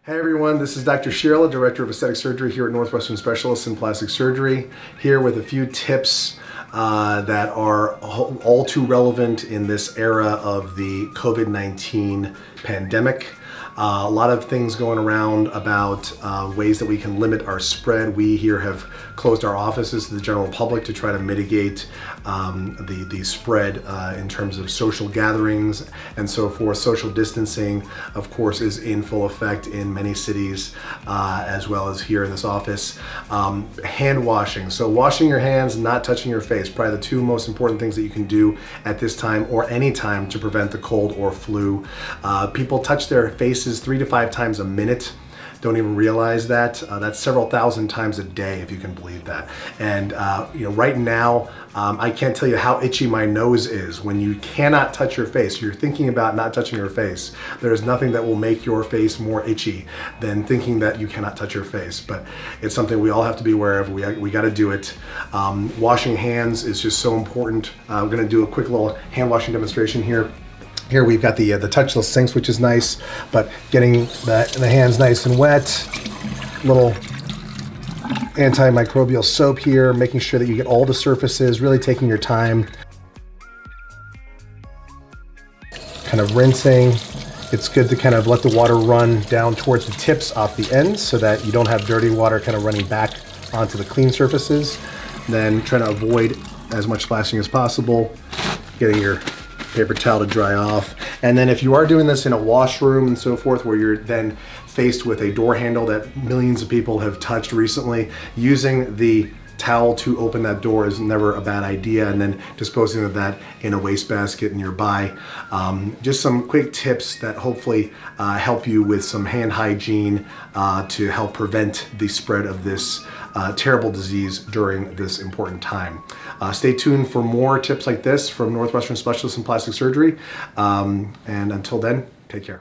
Hey everyone, this is Dr. Schierle, Director of Aesthetic Surgery here at Northwestern Specialists in Plastic Surgery, here with a few tips that are all too relevant in this era of the COVID-19 pandemic. A lot of things going around about ways that we can limit our spread. We here have closed our offices to the general public to try to mitigate the spread in terms of social gatherings and so forth. Social distancing, of course, is in full effect in many cities as well as here in this office. Hand washing, so washing your hands, not touching your face, probably the two most important things that you can do at this time or any time to prevent the cold or flu. People touch their faces 3 to 5 times a minute. Don't even realize that. That's several thousand times a day, if you can believe that. And right now, I can't tell you how itchy my nose is when you cannot touch your face. You're thinking about not touching your face. There's nothing that will make your face more itchy than thinking that you cannot touch your face. But it's something we all have to be aware of. We got to do it. Washing hands is just so important. We're going to do a quick little hand washing demonstration here. Here we've got the touchless sinks, which is nice, but getting the hands nice and wet. Little antimicrobial soap here, making sure that you get all the surfaces, really taking your time. Kind of rinsing. It's good to kind of let the water run down towards the tips off the ends so that you don't have dirty water kind of running back onto the clean surfaces. Then trying to avoid as much splashing as possible, getting your paper towel to dry off. And then if you are doing this in a washroom and so forth, where you're then faced with a door handle that millions of people have touched recently, using the towel to open that door is never a bad idea, and then disposing of that in a wastebasket nearby. Just some quick tips that hopefully help you with some hand hygiene to help prevent the spread of this terrible disease during this important time. Stay tuned for more tips like this from Northwestern Specialists in Plastic Surgery. And until then, take care.